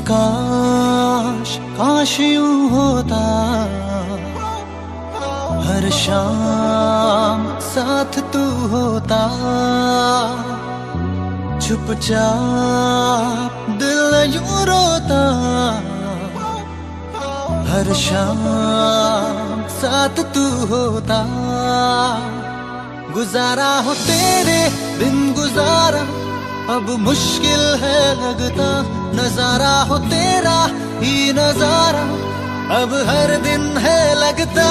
काश काश यूं होता, हर शाम साथ तू होता, चुपचाप दिल यूं रोता, हर शाम साथ तू होता। गुजारा हो तेरे बिन गुजारा अब मुश्किल है लगता, नजारा हो तेरा ही नजारा अब हर दिन है लगता।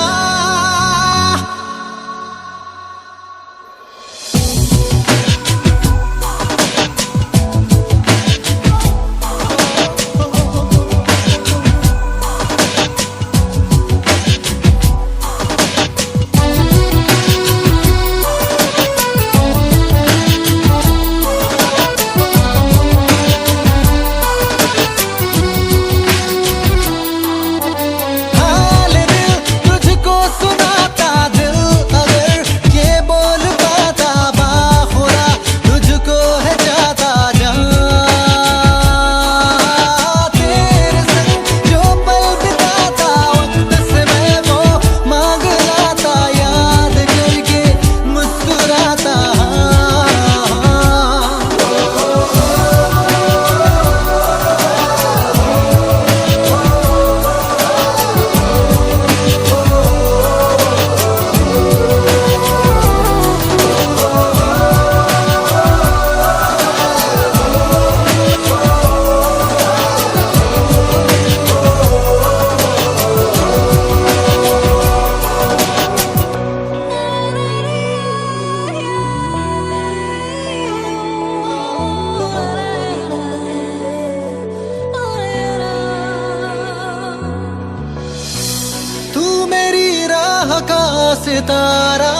सितारा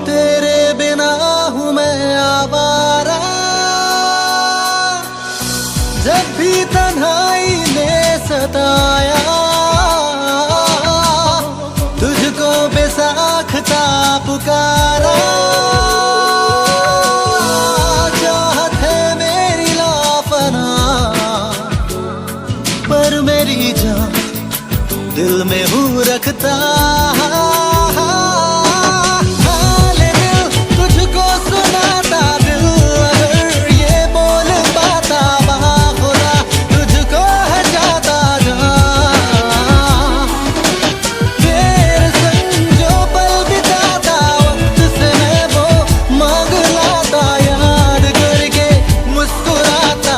तेरे बिना हूँ मैं आवारा, जब भी तन्हाई ने सताया तुझको बेसाख्ता पुकारा। चाहत है मेरी लाफना पर मेरी जान दिल में हूँ रखता। हाल दिल तुझको सुनाता, दिल अगर ये बोल पाता बाखुदा तुझको है जाता जा। तेरे संग जो पल बिताता वक्त से मैं वो मांग लाता, याद करके मुस्कुराता।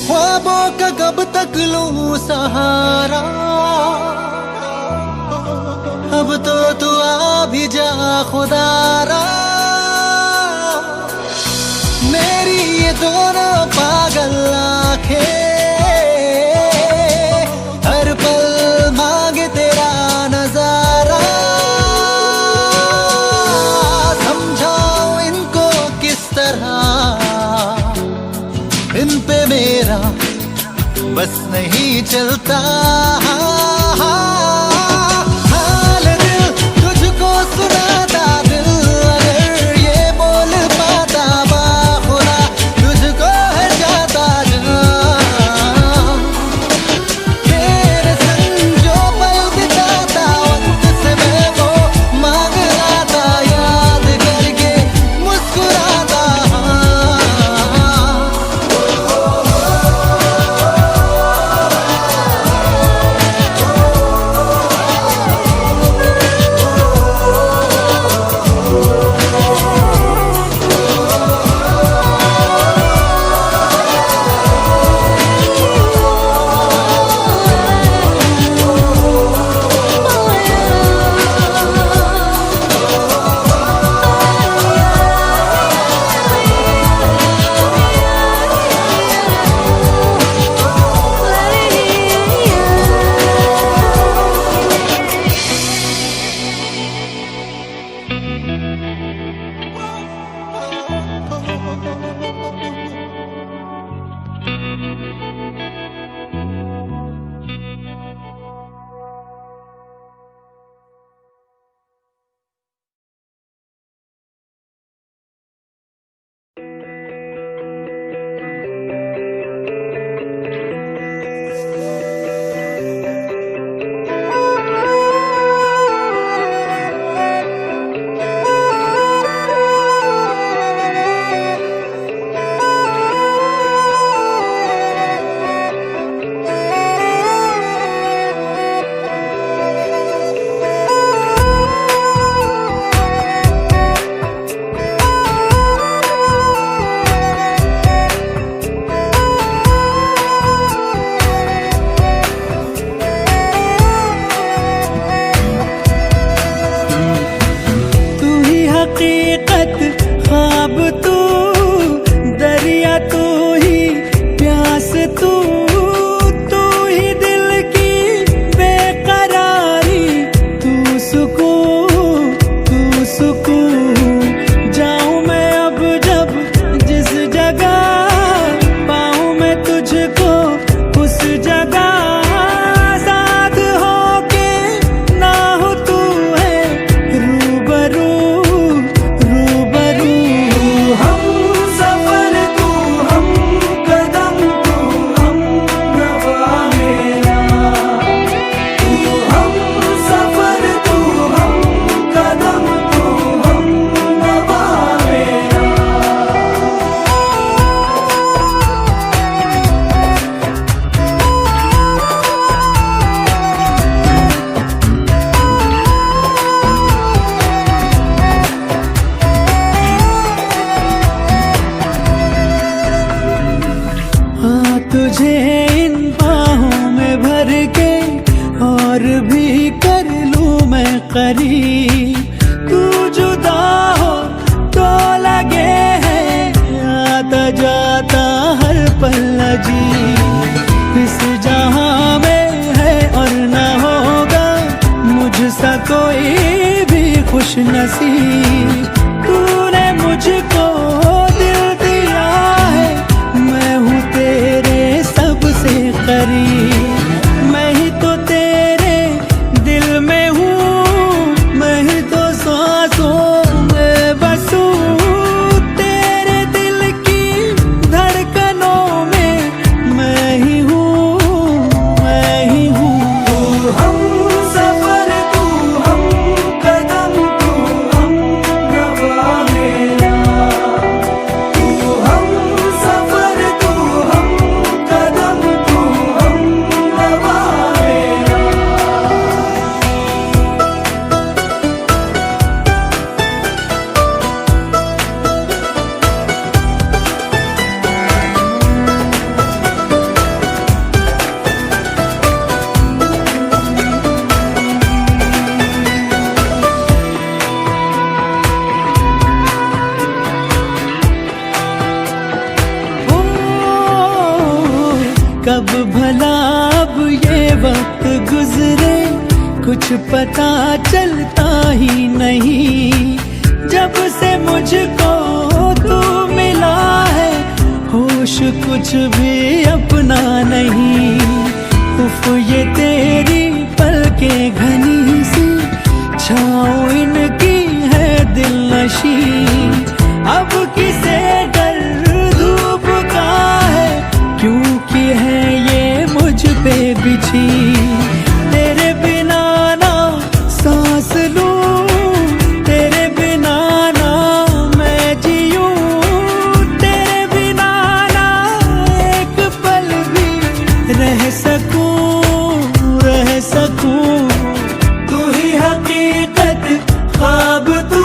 ख्वाबों का कब तक लूं सहारा, अब तो तू आ भी जा खुदारा। मेरी ये दोनों पागल आंखें हर पल मांगे तेरा नजारा। समझाओ इनको किस तरह, इन पे मेरा बस नहीं चलता। हाल दिल तुझको सुनाता, दिल अगर ये बोल पाता बाखुदा तुझको है जाता जा। तेरे संग जो पल बिताता वक्त से मैं वो मांग लाता, याद करके मुस्कुराता। तू जुदा हो तो लगे है आता जाता हर पल अजीब। इस जहां में है और न होगा मुझसा कोई भी खुश नसीब। तूने मुझको दिल दिया है, मैं हूँ तेरे सबसे करीब। मैं ही तो तेरे दिल में हूँ, मैं ही तो सांसों में बसूं। तेरे दिल की धड़कनों में मैं ही हूँ, मैं ही हूँ। तू हम सफर, तू हम कदम, तू हम नवा मेरा। तू हम सफर, तू हम कदम, तू हम नवा मेरा। कब भला अब ये वक्त गुजरे, कुछ पता चलता ही नहीं। जब से मुझको तू मिला है, होश कुछ भी अपना नहीं। उफ ये तेरी पलकें घनी सी, छाँव इनकी है दिल नशी। अब किसे डर धूप का है, क्योंकि है ये मुझ पे बिछी। तेरे बिना ना सांस लूं, तेरे बिना ना मैं जीऊं। तेरे बिना ना एक पल भी रह सकूं, रह सकूं। तू ही हकीकत, ख्वाब तू,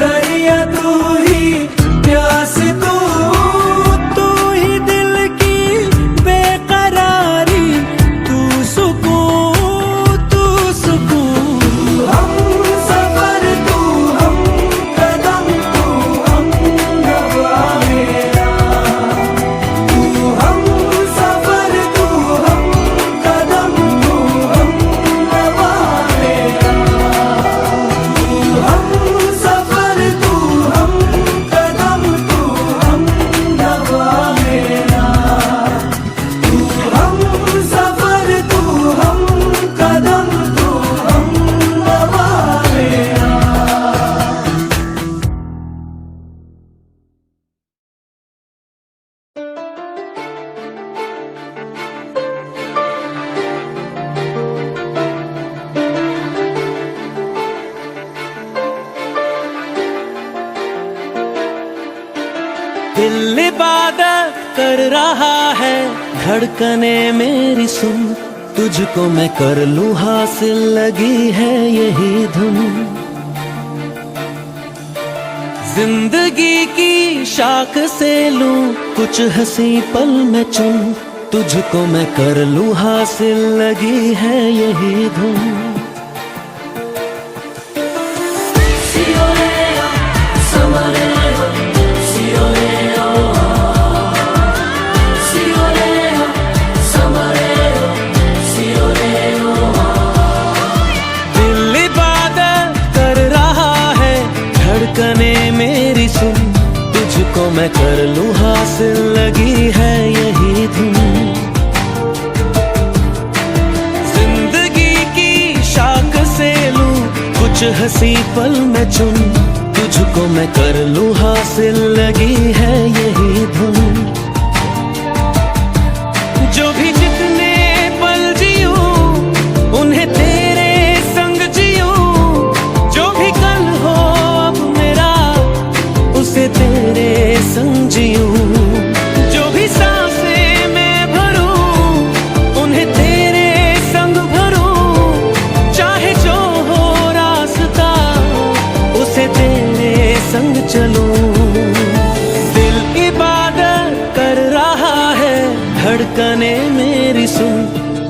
दरिया तू ही, प्यास तू। तू ही दिल की बेकरारी, तू सुकून, तू सुकून। हम सफर, तू हम कदम, तू हम नवा मेरा। तू हम सफर, तू हम कदम, तू हम नवा मेरा। तू हम सफर, तू हम कदम, तू हम नवा मेरा। तू हम सफर, तू हम कदम, तू हम नवा मेरा। दिल इबादत कर रहा है, धड़कने मेरी सुन। तुझको मैं कर लूं हासिल, लगी है यही धुन। जिंदगी की शाख से लूं कुछ हंसी पल में चुन। तुझको मैं कर लूं हासिल, लगी है यही धुन। दिल इबादत कर रहा है, धड़कने मेरी सुन। तुझको मैं कर लूं हासिल, लगी है यही धुन। जिंदगी की शाख से लूं कुछ हंसी पल में चुन। तुझको मैं कर लूं हासिल, लगी है यही धुन। जो भी जितने पल जीऊं, उन्हें तेरे संग जीऊं। जो भी कल हो अब मेरा, उसे तेरे संग जीऊं। जो भी सांसें मैं भरूं, उन्हें तेरे संग भरूं। चाहे जो हो रास्ता, उसे तेरे संग चलूं। दिल इबादत कर रहा है, धड़कने मेरी सुन।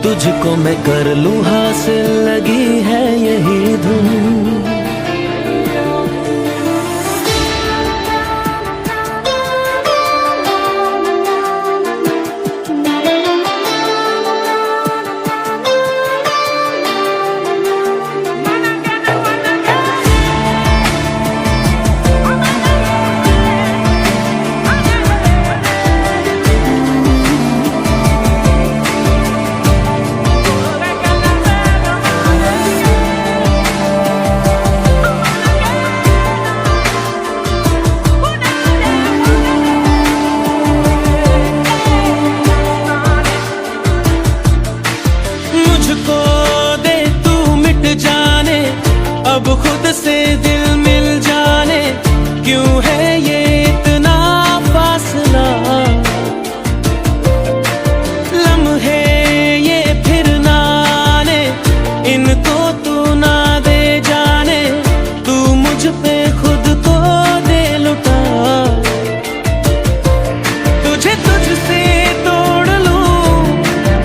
तुझको मैं कर लूं हासिल, लगी है यही धुन। अब खुद से दिल मिल जाने, क्यों है ये इतना फासला। लम्हे ये फिर ना आने, इनको तू ना दे जाने, तू मुझ पे खुद को दे लुटा। तुझे तुझसे तोड़ लूं,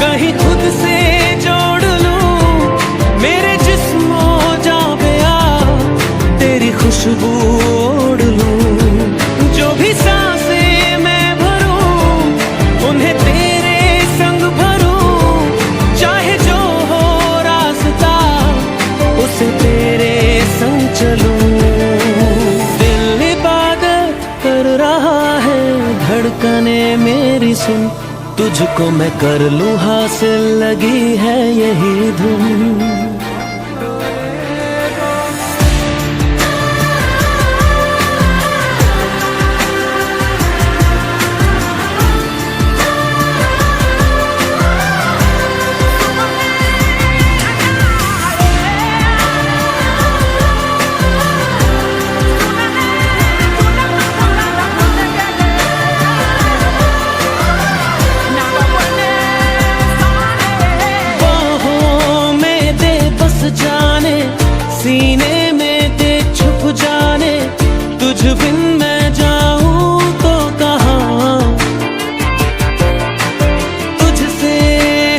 कहीं खुद से जोड़ लूं, मेरे जिस्मों जा पे आ तेरी खुशबू ओढ़ लूं। जो भी सांसें मैं भरूं, उन्हें तेरे संग भरूं, चाहे जो हो रास्ता उसे तेरे संग चलूं। दिल इबादत कर रहा है, धड़कने मेरी सुन, तुझको मैं कर लूं हासिल, लगी है यही धुन। जाने सीने में दे छुप जाने, तुझ बिन मैं जाऊं तो कहाँ। तुझसे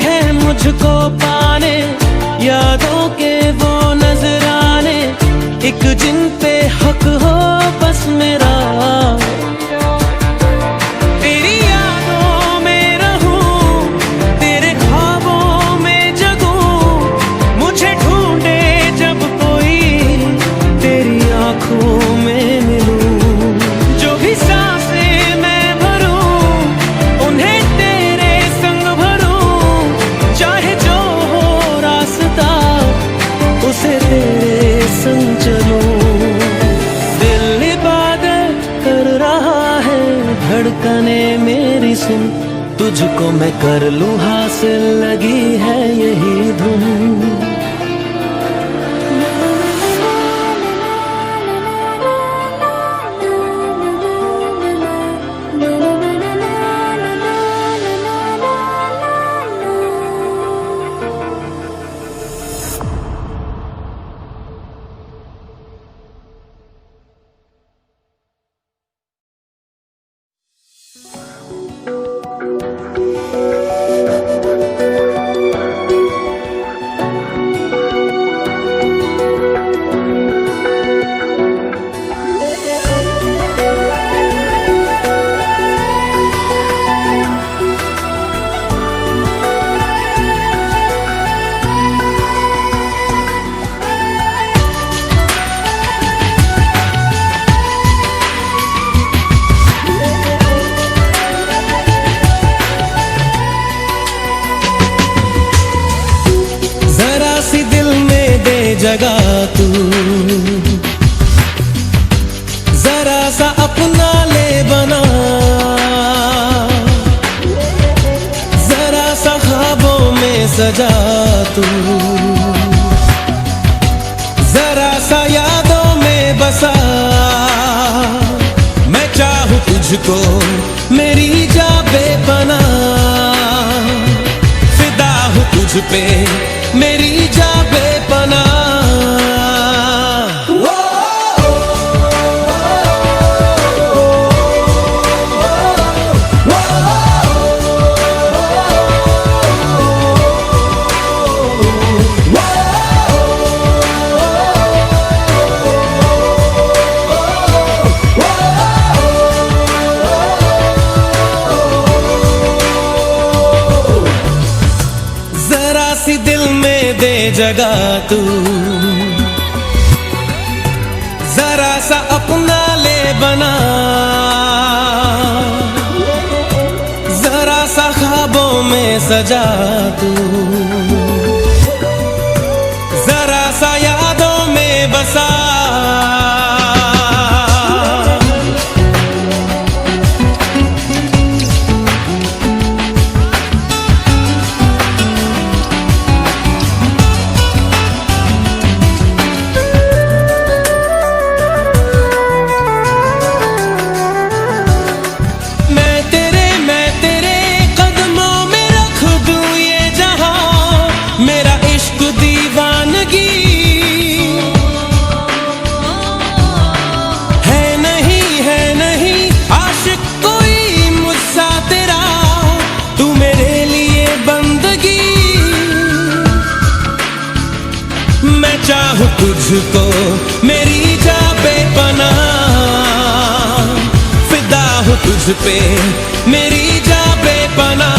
है मुझको पाने, यादों के वो नजराने, एक जिन पे हक हो बस मेरा। तेरी यादों में रहूं, तेरे ख्वाबों में जगूं, मुझे ढूंढे जब कोई तेरी आंखों में मिलूं। जो भी सांसें मैं भरूं, उन्हें तेरे संग भरूं, चाहे जो हो रास्ता उसे तेरे संग चलूं। दिल इबादत कर रहा है, धड़कने मेरी सुन, तुझको मैं कर लूं हासिल, लगी है यही धुन। जगह तू जरा सा अपना ले बना, जरा सा ख्वाबों में सजा तू, जरा सा यादों में बसा। मैं चाहूं तुझको मेरी जा बेपना, फिदा हूं तुझ पे मेरी जा बेपना। जरा सी दिल में दे जगह तू, जरा सा अपना ले बना, जरा सा ख्वाबों में सजा तू, जरा सा यादों में बसा। तुझ पे मेरी जा बेपनाह।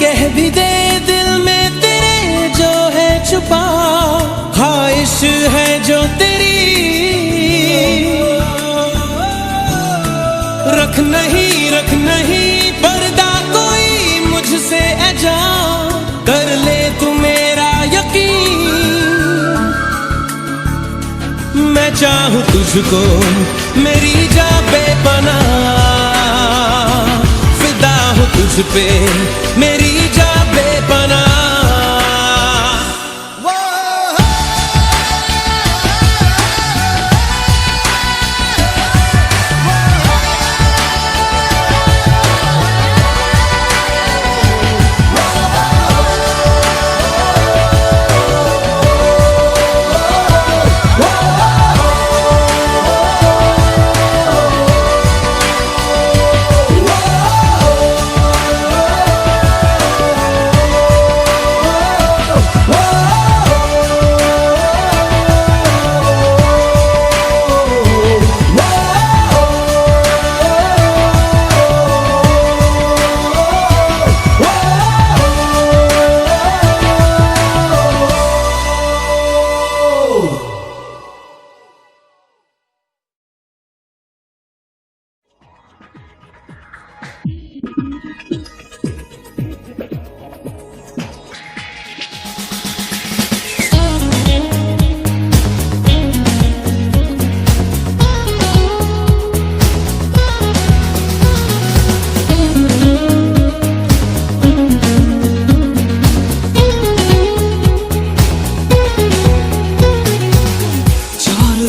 कह भी दे दिल में तेरे जो है छुपा, ख्वाहिश है जो तेरी रख नहीं पर्दा कोई मुझसे ऐजा, कर ले तू मेरा यकीन। मैं चाहूँ तुझको मेरी जा बेपनाह, तुझ पे मेरी जा बेपनाह।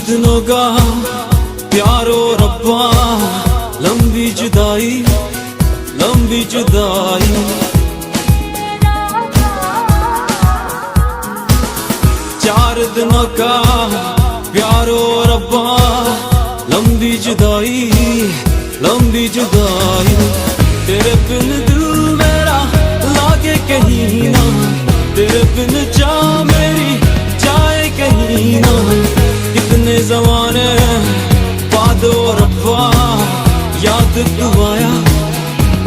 दिनों का प्यारो रब्बा, लंबी जुदाई लंबी जुदाई। चार दिनों का प्यारो रब्बा, लंबी जुदाई लंबी जुदाई। तेरे बिन दिल मेरा लागे कहीं ना, तेरे बिन जा मेरी जाए कहीं ना। कितने ज़माने बाद रब्बा, याद तू आया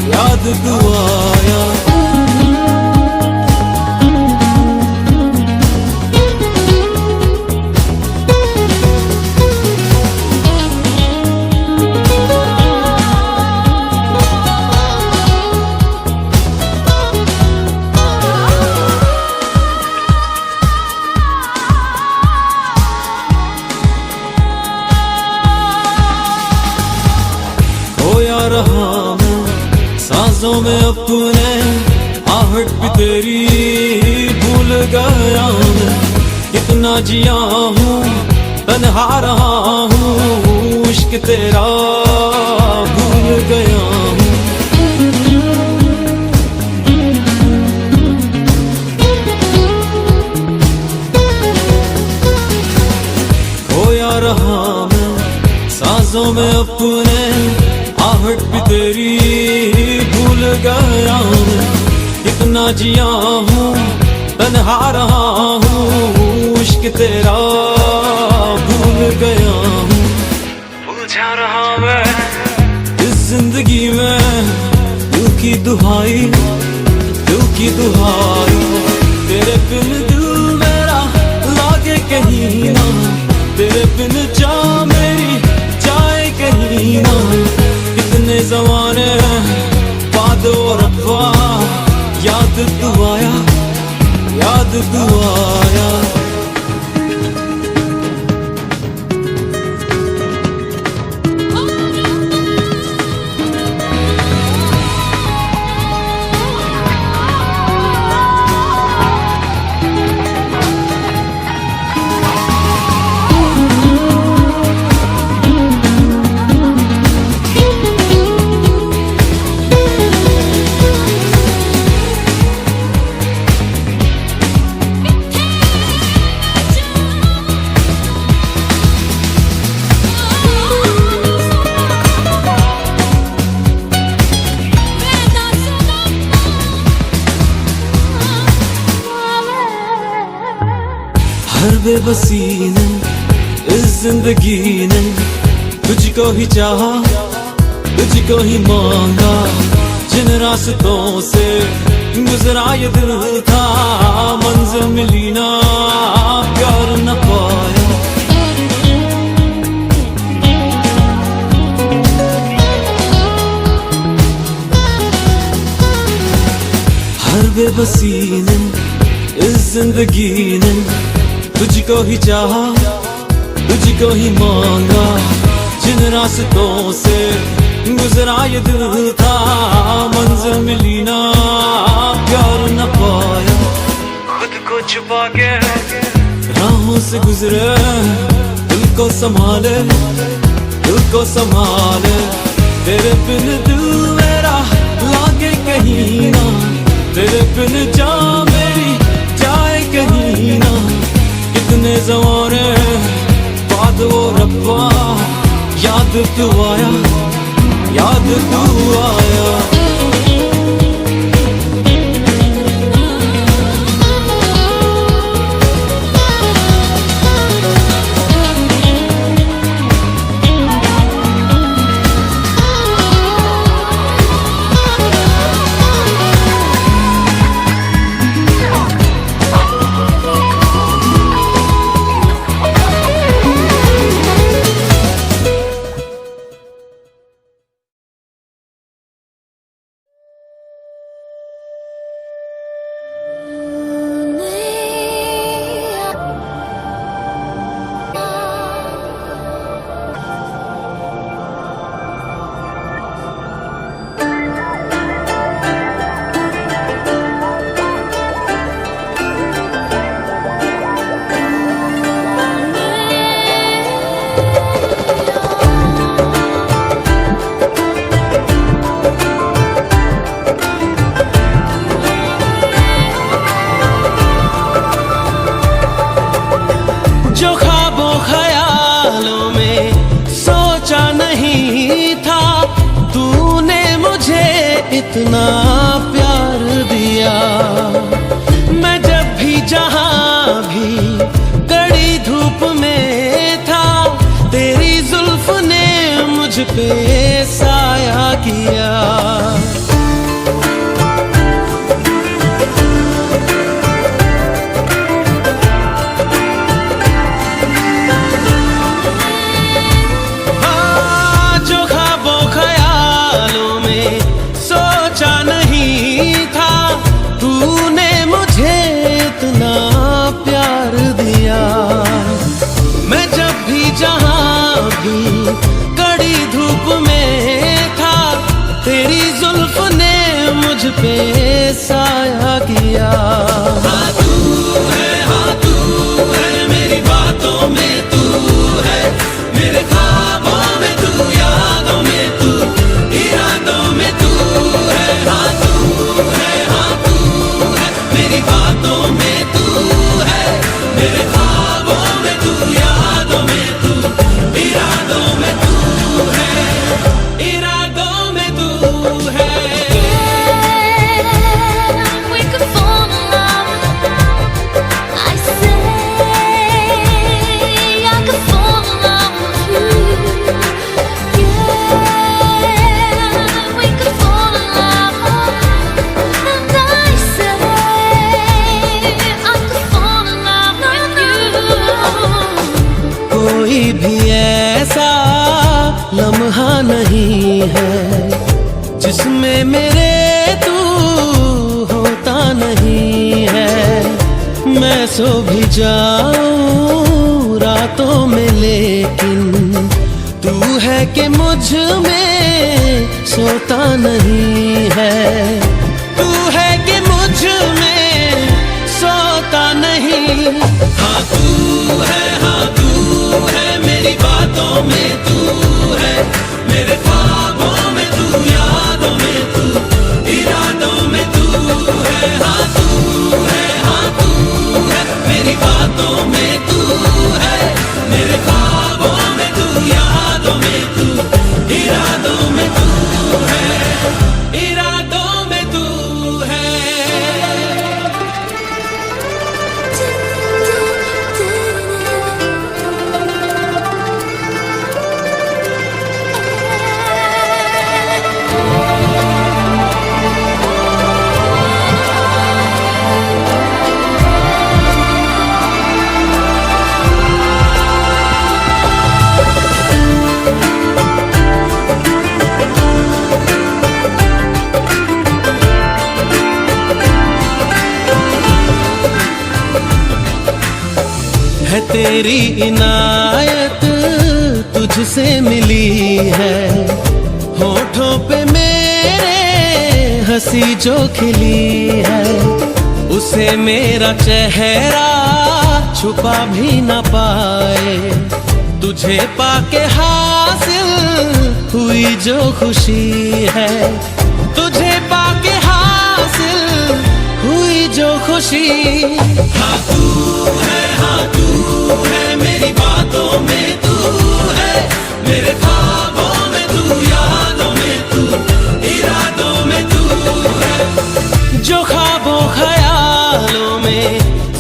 याद तू आया। रहा मैं सांसों में अपने, आहट भी तेरी भूल गया मैं। कितना जिया हूँ तन्हा रहा हूँ, इश्क तेरा भूल गया हूँ। खोया रहा मैं सांसों में अपने, आहट भी तेरी भूल गया मैं। कितना जिया हूँ तन्हा रहा हूँ, इश्क तेरा भूल गया हूँ। उलझा रहा मैं इस जिंदगी में, दिल की दुहाई तेरे बिन दिल मेरा लागे कहीं ना, तेरे बिन जा मेरी जाए कहीं ना। कितने ज़माने बाद रब्बा, याद तू आया याद तू आया। हर बेबसी ने इस जिंदगी ने तुझको ही चाहा, तुझको ही मांगा। जिन रास्तों से गुजरा ये दिल था, मंजिल मिली ना, प्यार न पाया। हर बेबसी ने इस जिंदगी ने तुझको ही चाहा, तुझको ही मांगा। जिन रास्तों से गुजरा ये दिल था, मंजिल मिली ना, प्यार न पाया। खुद को छुपा के राहों से गुजरे, दिल को संभाले, दिल को संभाले। तेरे बिन दिल मेरा लागे कहीं ना, तेरे बिन जा मेरी जाए कहीं ना। कितने ज़माने बाद वो रब्बा याद तू आया, याद तू आया। इतना प्यार दिया। मैं जब भी जहां भी कड़ी धूप में था, तेरी जुल्फ ने मुझ पे साया किया। कड़ी धूप में था, तेरी जुल्फ ने मुझ पे साया किया। हाँ तू है मेरी बातों में, तू है मेरे ख्वाबों में, तू यादों में, तू इरादों में, तू है। हाँ तू है मेरी बातों में, तू है मेरे ख्वाबों में, तू यादों में, तू इरादों में, तू है, इरादों में तू है। We could fall in love. I say I could fall in love with you. Yeah, we could fall in love. And I say I could fall in love with you. कोई भी ऐसा लम्हा नहीं है जिसमें मेरे तू होता नहीं है। मैं सो भी जाऊं रातों में, लेकिन तू है कि मुझ में सोता नहीं है। तू है कि मुझ में सोता नहीं। हाँ तू है मेरी बातों में, तू है मेरे ख्वाबों में, तू यादों में, तू इरादों में, तू है। हाँ तू है मेरी बातों में, तू है मेरे ख्वाबों में, तू यादों में, तू इरादों में, तू है, इरादों में है तेरी इनायत तुझसे मिली है, होठों पे मेरे हंसी जो खिली है, उसे मेरा चेहरा छुपा भी न पाए। तुझे पाके हासिल हुई जो खुशी है, तुझे पाके हासिल हुई जो खुशी। हाँ तू है मेरी बातों में तू है, मेरे ख्वाबों में तू, यादों में तू, इरादों में तू है। जो ख्वाबों ख्यालों में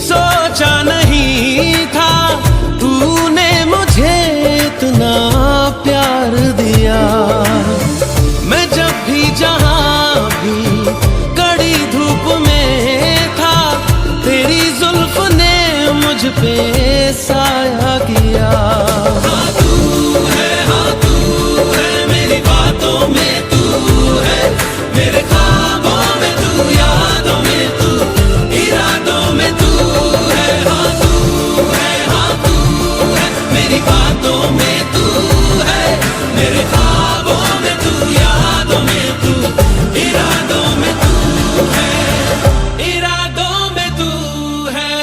सोचा नहीं था, तूने मुझे इतना प्यार दिया। मैं जब भी जहां भी कड़ी धूप में था, तेरी जुल्फ ने मुझ पे साया किया। हाँ तू है मेरी बातों में तू है, मेरे ख्वाबों में तू, यादों में तू, इरादों में तू है। हाँ तू है मेरी बातों में तू है, मेरे ख्वाबों में तू, यादों में तू, इरादों में तू है, इरादों में तू है।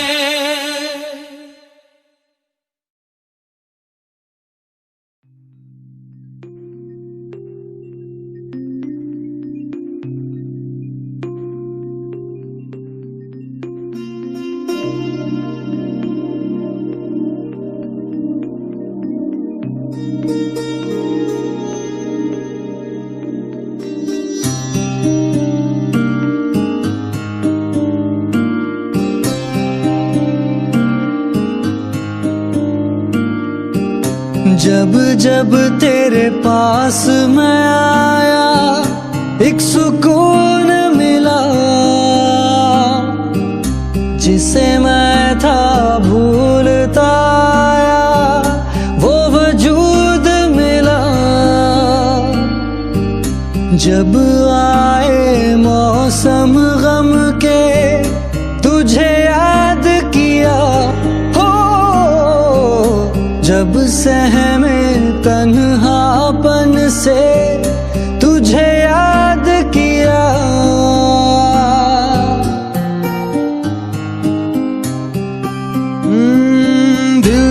जब जब तेरे पास मैं आया, एक सुकून मिला, जिसे मैं था भूलता आया, वो वजूद मिला। जब आए मौसम गम के, तुझे याद किया हो, जब सहमे तन्हापन से तुझे याद किया। दिल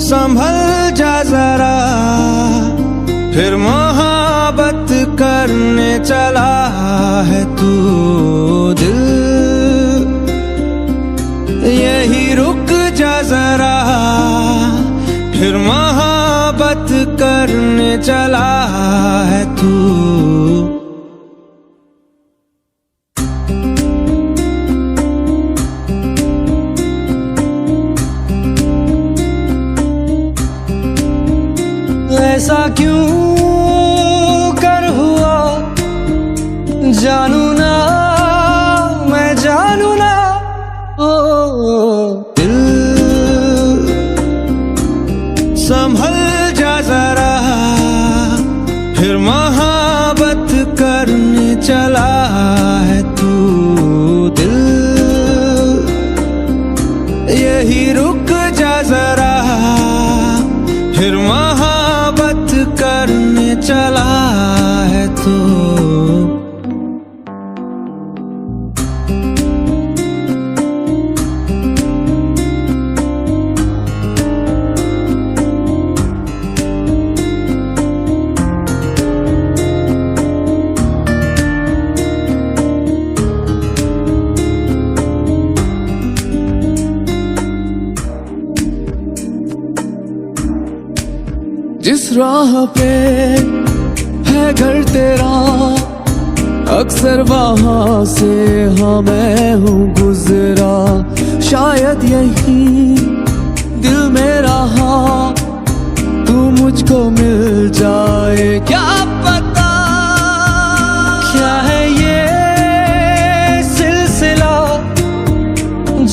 संभल जा जरा, फिर मोहब्बत करने चला है तू। दिल यही रुक जा जरा, फिर मोहब्बत करने चला है तू। ऐसा क्यों कर हुआ, जानू ना मैं जानू ना। ओ दिल संभल जा जरा, फिर मोहब्बत करने चला है तू। दिल यही रुक जा जरा, फिर मोहब्बत करने चला है तू। जिस राह पे है घर तेरा, अक्सर वहाँ से हाँ मैं हूँ गुजरा। शायद यही दिल में रहा, तू मुझको मिल जाए, क्या पता। क्या है ये सिलसिला,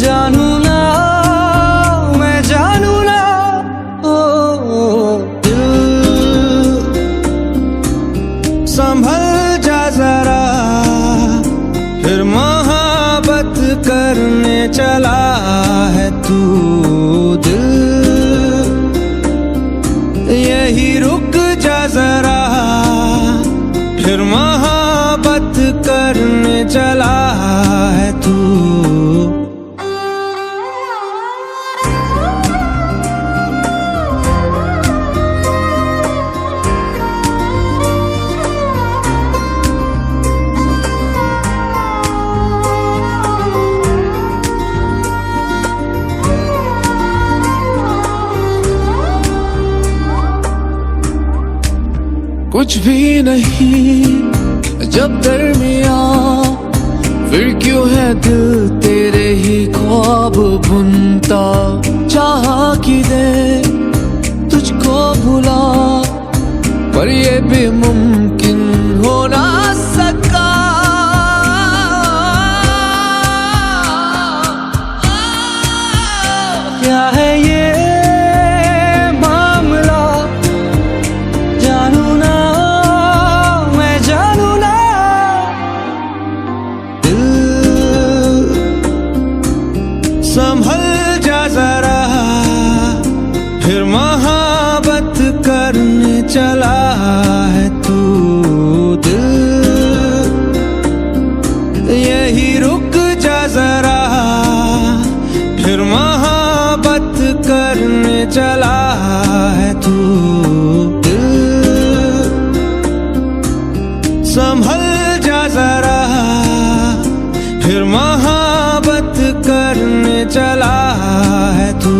जानू ना मैं जानू ना। ओ दिल संभल जा जरा, फिर मोहब्बत करने चला है तू दिल, यही रुक जा जरा, फिर मोहब्बत करने चला है तू। कुछ भी नहीं जब दरमिया, फिर क्यों है दिल तेरे ही ख्वाब बुनता। चाह कि दे तुझको भुला, पर ये भी मुमकिन हो ना सका। क्या है ये संभल जा जरा, फिर मोहब्बत करने चला है तू दिल, यही रुक जा जरा, फिर मोहब्बत करने चला है तू दिल। संभल जा जरा, फिर मोहब्बत करने चला है तू।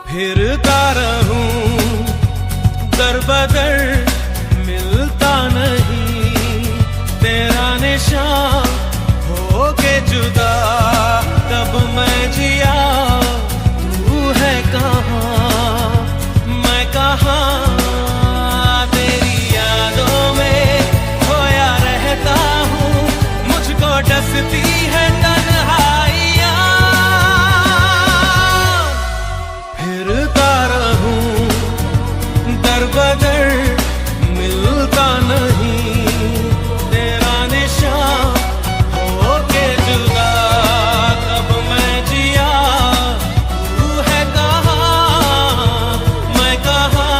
फिरता रहूं दर बदर, मिलता नहीं तेरा निशान, हो के जुदा तब मैं जिया। तू है कहाँ मैं कहाँ, तेरी यादों में खोया रहता हूँ, मुझको डसती है तन्हाइयाँ। फिरता रहूं दर बदर, मिलता नहीं तेरा निशान, हो के जुदा तब मैं जिया। तू है कहाँ मैं कहाँ।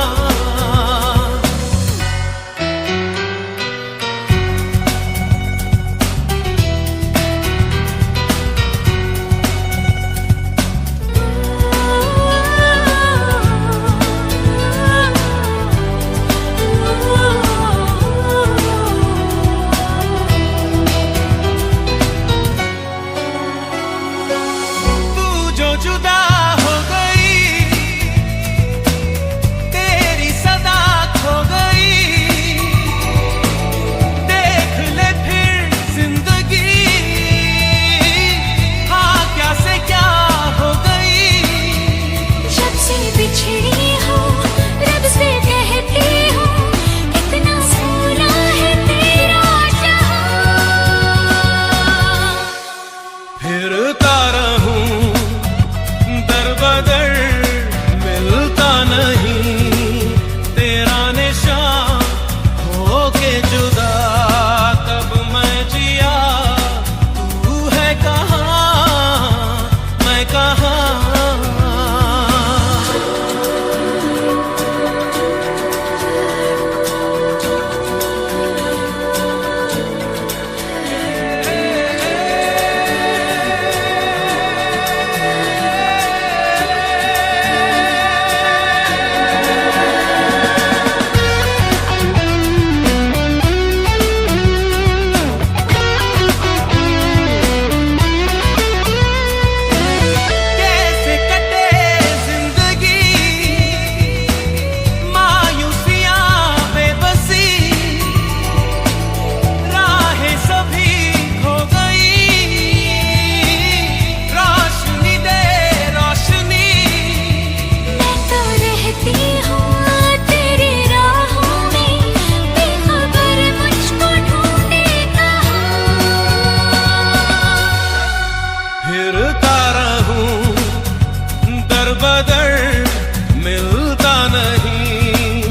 मगर मिलता नहीं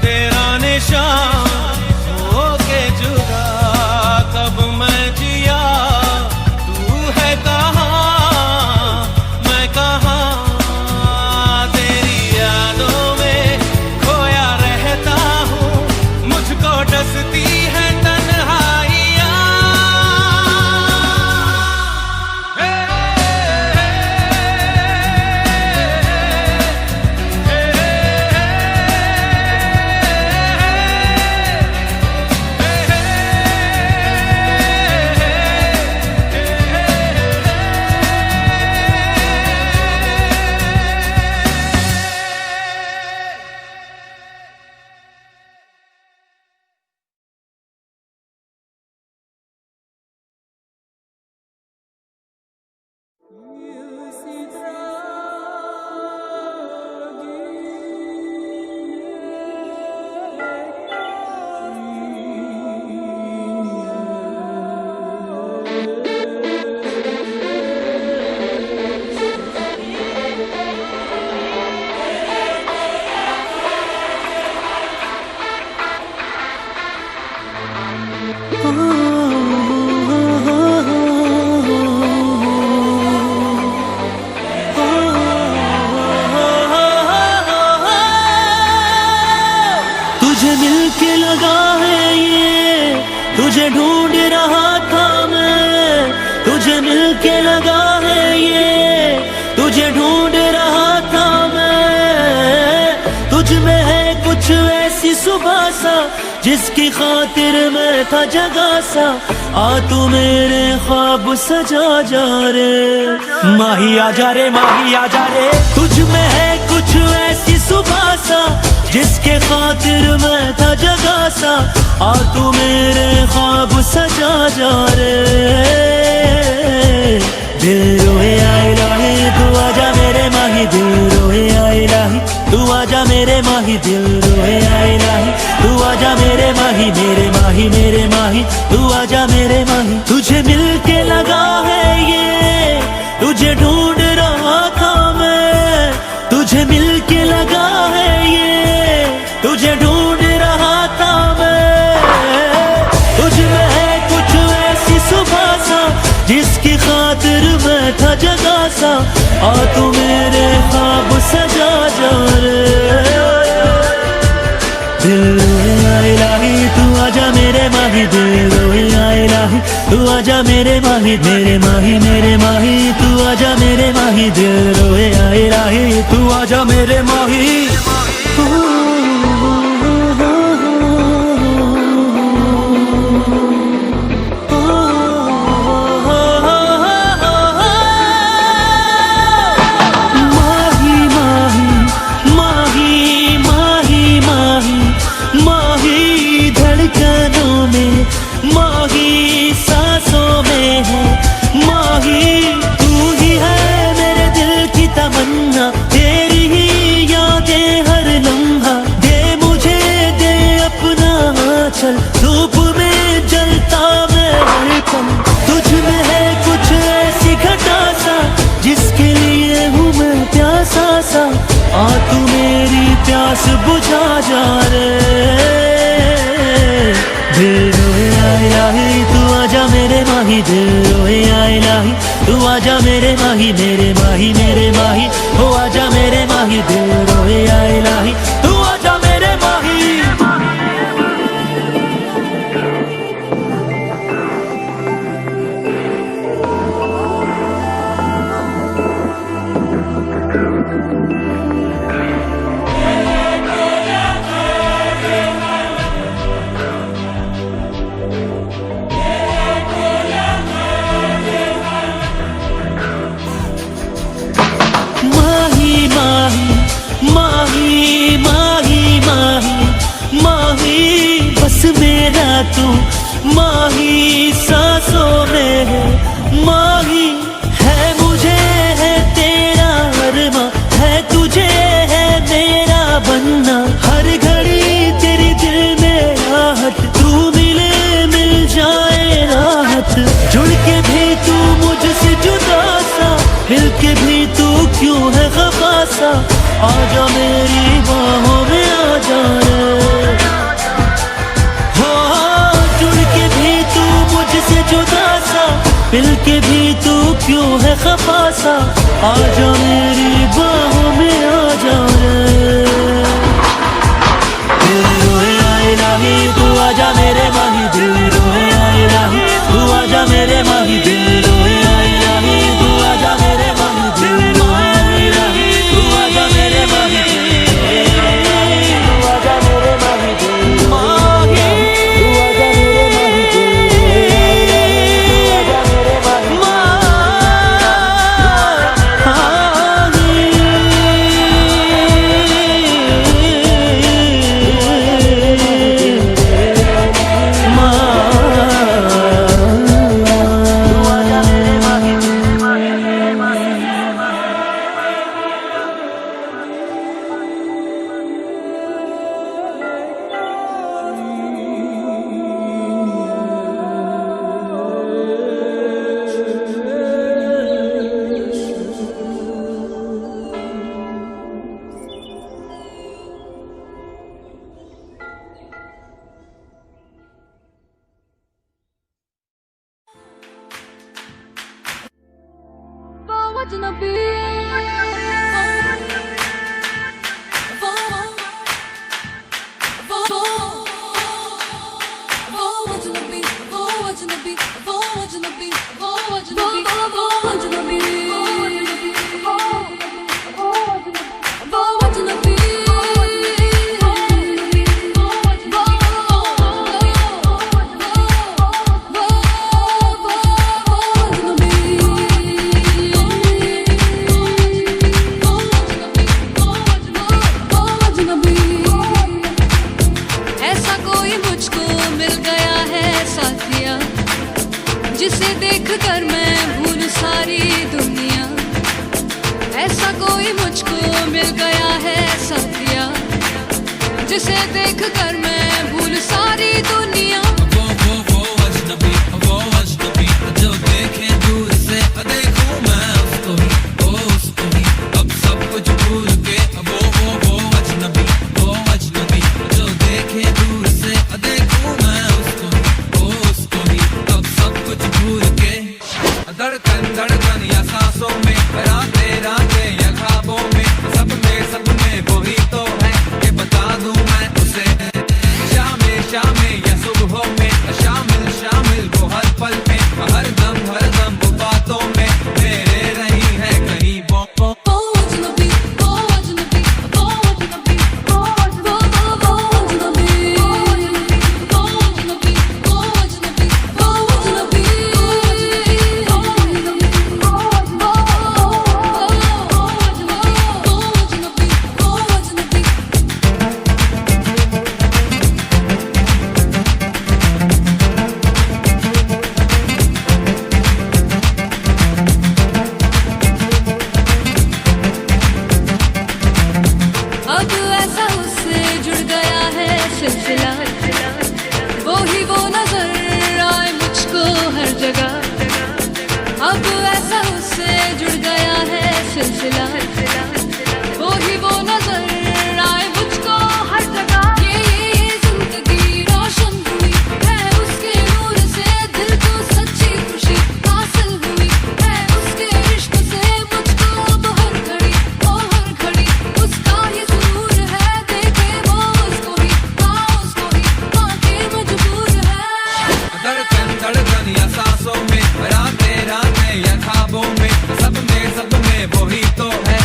तेरा निशान हो के जुदा। कब मैं जिया तू है कहाँ मैं कहाँ, तेरी यादों में खोया रहता हूँ, मुझको डसती है तन्हाइयाँ। तुझे मिलके लगा है ये, तुझे ढूंढ रहा था मैं, तुझे मिलके लगा है ये, तुझे ढूंढ रहा था मैं। तुझ में है कुछ ऐसी सुबह सा जिसकी खातिर मैं था जगा सा, आ तू मेरे ख्वाब सजा जा रे माही आजा रे माही आजा रे। तुझ में है कुछ ऐसी सुबह सा जिसके खातिर मैं था जगा सा, आ तू मेरे ख्वाब सजा जा रे। दिल रोए आए लाही तू आजा मेरे माही, दिल रोए आए लाही तू आजा मेरे माही, दिल रोए आए लाही तू आजा मेरे माही, मेरे माही मेरे माही तू आजा मेरे माही। तुझे मिलके लगा है ये, तुझे ढूंढ रहा था मैं, तुझे मिलके लगा है ये, तुझे ढूंढ रहा था मैं। तुझ में है कुछ ऐसी सुबह सा जिसकी खातिर मैं था जगा सा, आ तू मेरे ख्वाब सजा जा रे। दिल रोए आए लाही तू आजा मेरे माही, दिल रोए आए लाही तू आजा मेरे माही, मेरे माही मेरे माही तू आजा मेरे माही, दिल रोए आए लाही तू आजा मेरे माही। तेरी ही यादें हर लम्हा, दे मुझे दे अपना आंचल, धूप में जलता मैं हर पल। तुझ में है कुछ ऐसी घटा सा जिसके लिए हूँ मैं प्यासा सा, आ तू मेरी प्यास बुझा जा रे। दिल रोए आए लाही तू आजा मेरे माही, दिल रोए आए लाही तू आजा मेरे माही, मेरे माही मेरे माही हो आजा मेरे माही, दिल रोए आए लाही तू आजा मेरे माही। माही माही माही माही माही बस मेरा तू माही सांसों में है माही, है मुझे है तेरा अरमा, है तुझे है मेरा बनना। हर घड़ी तेरी दिल में राहत, तू मिले मिल जाए राहत। जुड़ के भी तू मुझसे जुदा सा, मिल के भी तू क्यों है खफा सा, आजा मेरी बाहों में आजा रे। हो जुड़ के भी तू मुझसे जुदा सा, मिल के भी तू क्यों है खफा सा, आजा मेरी बाहों में आजा रे। दिल रोए आए नाही तू आजा मेरे माही, दिल रोए आए नाही तू आजा मेरे माही, दिल रोए आए नाही तू आजा मेरे माही, दिल रोए आए नाही तू आजा मेरे माही, तू आजा मेरे माही, दिल माही तू आजा मेरे माही, दिल तू आजा मेरे माही, जिसे देख कर मैं भूल सारी दुनिया। ऐसा कोई मुझको मिल गया है साथिया, जिसे देख कर मैं भूल सारी दुनिया। वो अजनबी जो देखे दूर से देखूं मैं उसको ही अब सब कुछ भूल के। वो अजनबी जो देखे दूर से देखूं मैं उसको ही अब सब कुछ भूल के। धड़कन या सांसों में, रातें या ख्वाबों में, सब में वही तो है कि बता दूं मैं उसे। शाम या सुबहों में, शामिल वो हर पल में, हर दम वो बातों में मेरे रही है कहीं वो। अब ऐसा उससे जुड़ गया है सिलसिला, वो ही वो नजर आए मुझको हर जगह। ये जिंदगी रोशन हुई है उसके नूर से, दिल को सच्ची खुशी हासिल हुई है उसके इश्क से। मुझको अब हर घड़ी उसका ही सुरूर है, देखे वो उसको ही पाके मजबूर है। धड़कन या सांसों में, रातें या ख्वाबों में, सब में वही तो है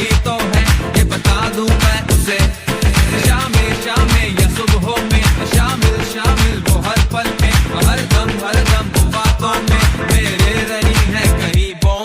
कोई तो है, ये बता दूं मैं उसे। शामिल शामिल या सुबह में, शामिल शामिल वो हर पल में, हर दम वो बातों में मेरे रही है कहीं बो।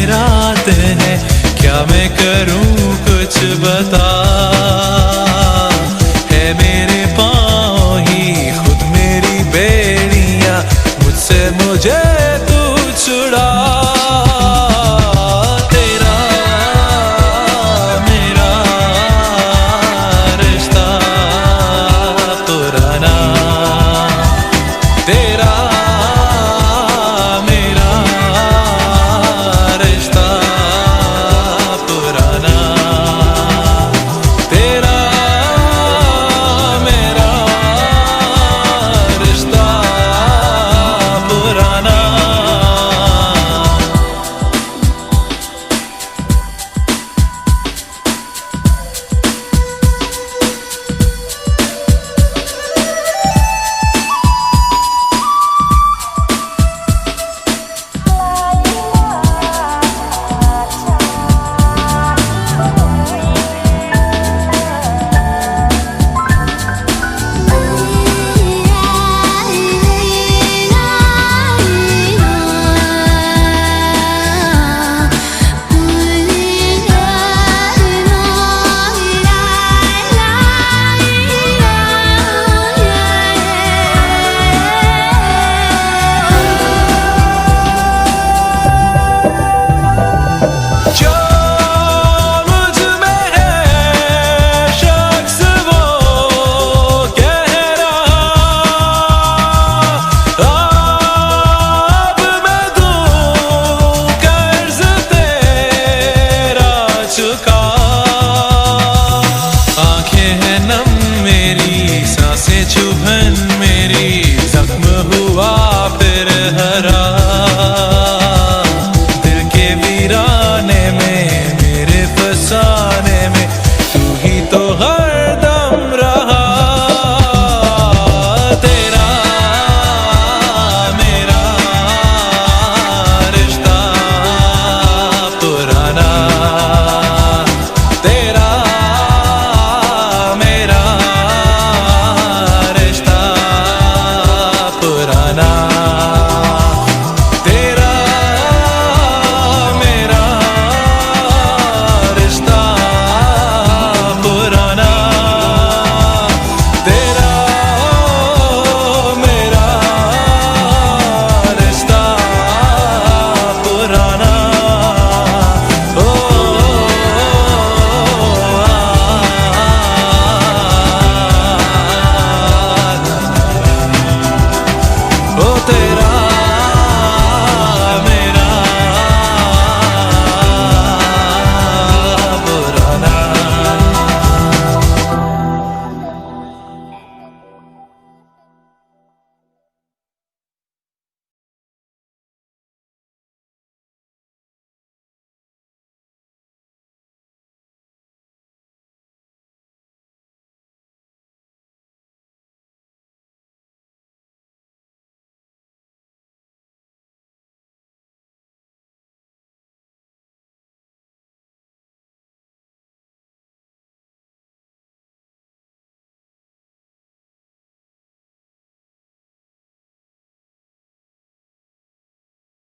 रात है, क्या मैं करूं कुछ बता।